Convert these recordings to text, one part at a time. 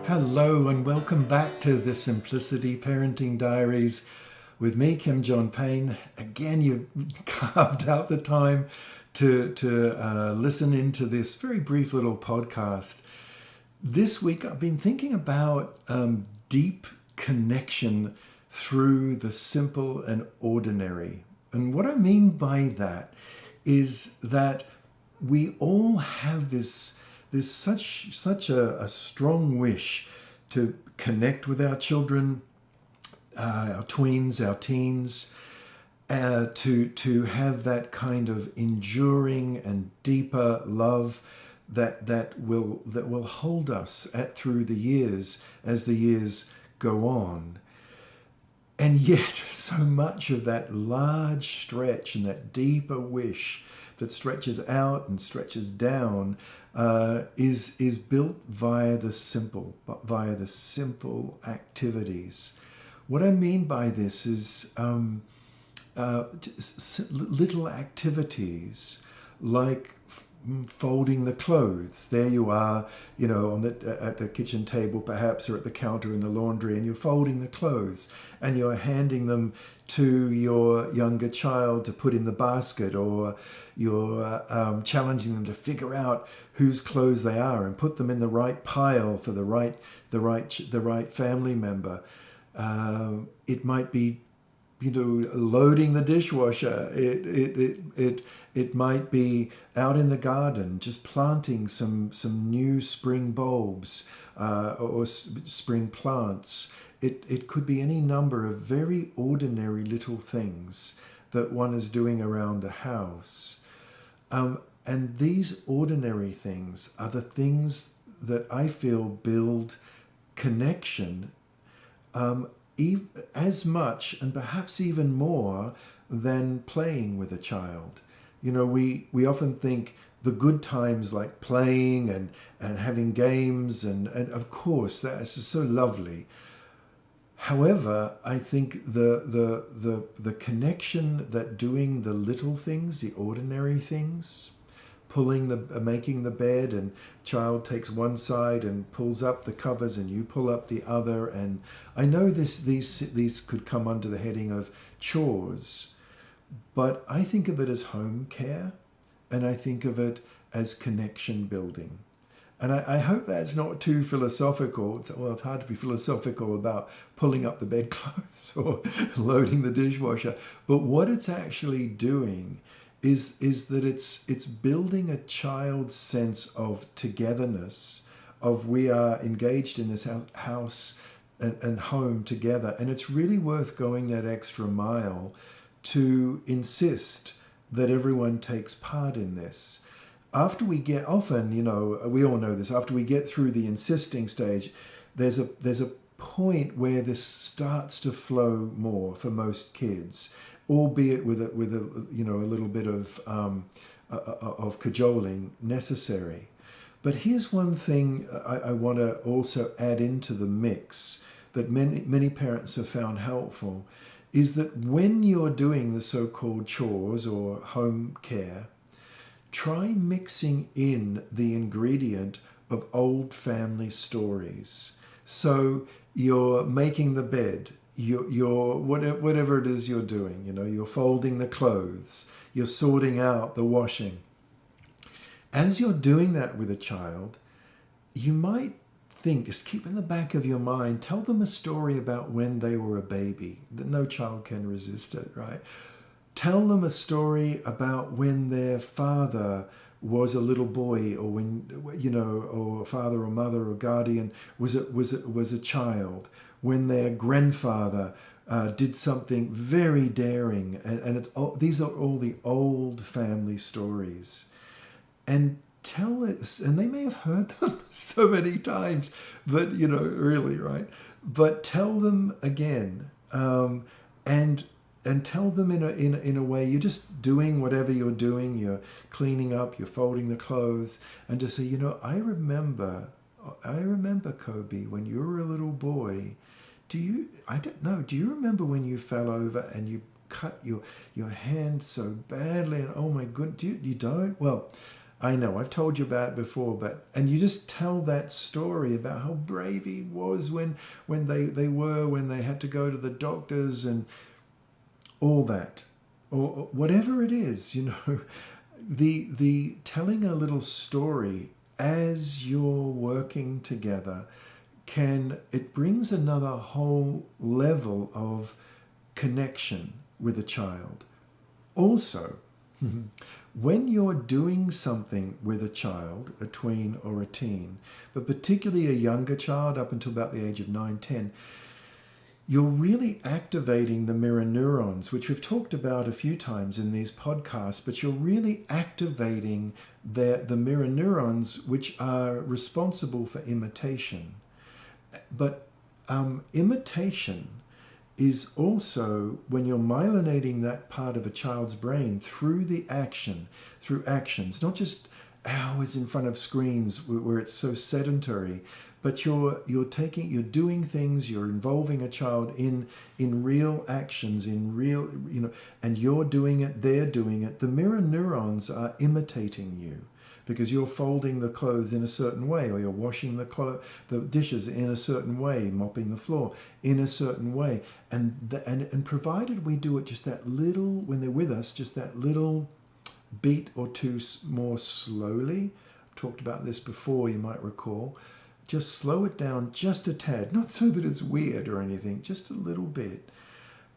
Hello and welcome back to the Simplicity Parenting Diaries with me, Kim John Payne. Again, you've carved out the time to listen into this very brief little podcast. This week, I've been thinking about deep connection through the simple and ordinary. And what I mean by that is that we all have this there's such a strong wish to connect with our children, our tweens, our teens, to have that kind of enduring and deeper love that will hold us through the years as the years go on. And yet, so much of that large stretch and that deeper wish that stretches out and stretches down is built via the simple activities. What I mean by this is little activities like folding the clothes. There you are, at the kitchen table perhaps, or at the counter in the laundry, and you're folding the clothes and you're handing them to your younger child to put in the basket, or you're challenging them to figure out whose clothes they are and put them in the right pile for the right family member. It might be, loading the dishwasher. It might be out in the garden, just planting some new spring bulbs or spring plants. It could be any number of very ordinary little things that one is doing around the house. And these ordinary things are the things that I feel build connection as much and perhaps even more than playing with a child. We often think the good times like playing and having games and of course that's just so lovely. However, I think the connection that doing the little things, the ordinary things, making the bed, and child takes one side and pulls up the covers and you pull up the other, and I know these could come under the heading of chores, but I think of it as home care, and I think of it as connection building. And I hope that's not too philosophical. It's hard to be philosophical about pulling up the bedclothes or loading the dishwasher. But what it's actually doing is that it's building a child's sense of togetherness, of we are engaged in this house and home together. And it's really worth going that extra mile to insist that everyone takes part in this. After we get, often, we all know this, after we get through the insisting stage, there's a point where this starts to flow more for most kids, albeit with a little bit of cajoling necessary. But here's one thing I want to also add into the mix that many parents have found helpful, is that when you're doing the so-called chores or home care, try mixing in the ingredient of old family stories. So you're making the bed, you're whatever it is you're doing, you're folding the clothes, you're sorting out the washing. As you're doing that with a child, you might think, just keep in the back of your mind, tell them a story about when they were a baby. That no child can resist it, right? Tell them a story about when their father was a little boy, or when, or father or mother or guardian was a child, when their grandfather did something very daring. And these are all the old family stories. And tell it, and they may have heard them so many times, but, really, right? But tell them again, and tell them in a way, you're just doing whatever you're doing, you're cleaning up, you're folding the clothes, and to say, I remember Kobe, when you were a little boy, do you remember when you fell over and you cut your hand so badly, and oh my goodness, you don't? Well, I know, I've told you about it before, and you just tell that story about how brave he was when they had to go to the doctors and all that, or whatever it is, the telling a little story as you're working together it brings another whole level of connection with a child. Also, when you're doing something with a child, a tween or a teen, but particularly a younger child up until about the age of 9, 10, you're really activating the mirror neurons, which we've talked about a few times in these podcasts, but you're really activating the mirror neurons, which are responsible for imitation. But imitation is also when you're myelinating that part of a child's brain through actions, not just hours in front of screens where it's so sedentary, but you're doing things, you're involving a child in real actions, in real, and you're doing it, they're doing it. The mirror neurons are imitating you because you're folding the clothes in a certain way, or you're washing the dishes in a certain way, mopping the floor in a certain way. And provided we do it just that little, when they're with us, just that little beat or two more slowly. I've talked about this before, you might recall. Just slow it down just a tad, not so that it's weird or anything, just a little bit.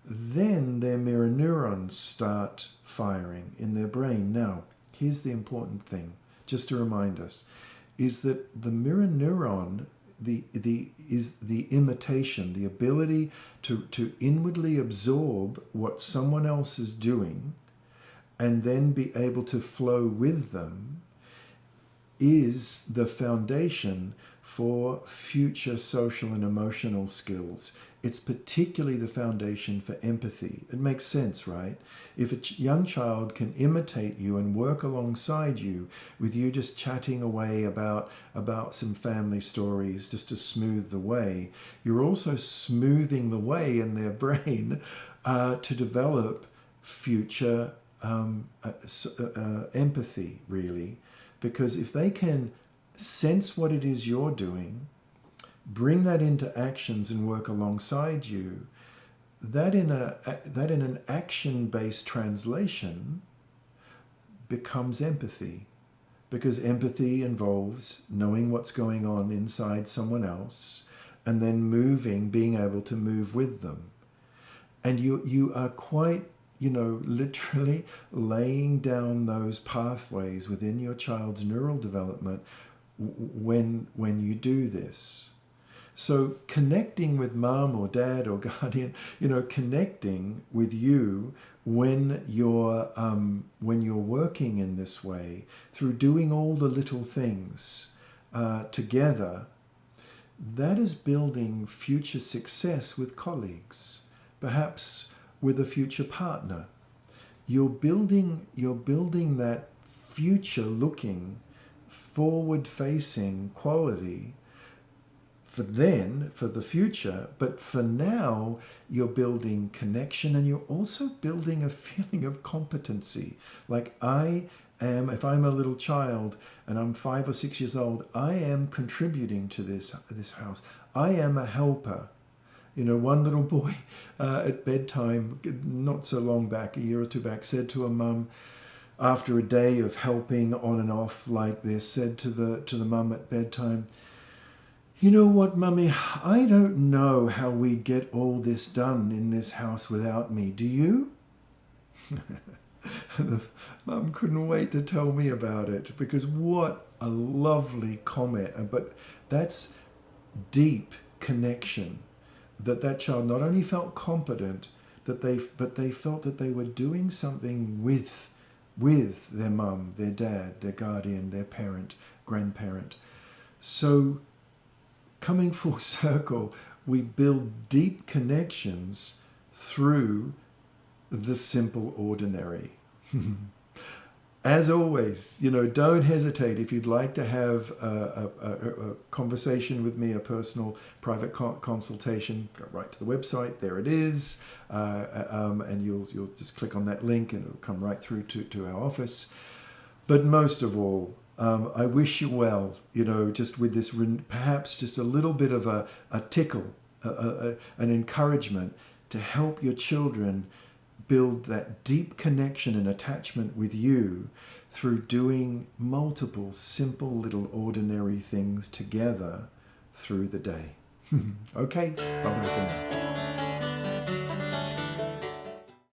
Then their mirror neurons start firing in their brain. Now, here's the important thing, just to remind us, is that the mirror neuron is the imitation, the ability to inwardly absorb what someone else is doing and then be able to flow with them, is the foundation for future social and emotional skills. It's particularly the foundation for empathy. It makes sense, right? If a young child can imitate you and work alongside you, with you just chatting away about some family stories just to smooth the way, you're also smoothing the way in their brain to develop future empathy, really. Because if they can sense what it is you're doing, bring that into actions and work alongside you, that in an action-based translation becomes empathy. Because empathy involves knowing what's going on inside someone else and then being able to move with them. And you are quite, literally laying down those pathways within your child's neural development when you do this. So connecting with mom or dad or guardian, connecting with you when you're working in this way, through doing all the little things together, that is building future success with colleagues, perhaps with a future partner. You're building that future-looking, forward-facing quality for the future, but for now, you're building connection, and you're also building a feeling of competency. Like if I'm a little child and I'm 5 or 6 years old, I am contributing to this house. I am a helper. One little boy at bedtime, not so long back, a year or two back, said to a mum, after a day of helping on and off like this, said to the mum at bedtime, "You know what, Mummy, I don't know how we'd get all this done in this house without me. Do you?" The mum couldn't wait to tell me about it, because what a lovely comment. But that's deep connection. That child not only felt competent, but they felt that they were doing something with their mum, their dad, their guardian, their parent, grandparent. So coming full circle, we build deep connections through the simple ordinary. As always, don't hesitate. If you'd like to have a conversation with me, a personal private consultation, go right to the website. There it is. And you'll just click on that link and it'll come right through to our office. But most of all, I wish you well, you know, just with this, perhaps just a little bit of a tickle, an encouragement to help your children build that deep connection and attachment with you through doing multiple simple little ordinary things together through the day. Okay, bye-bye for now.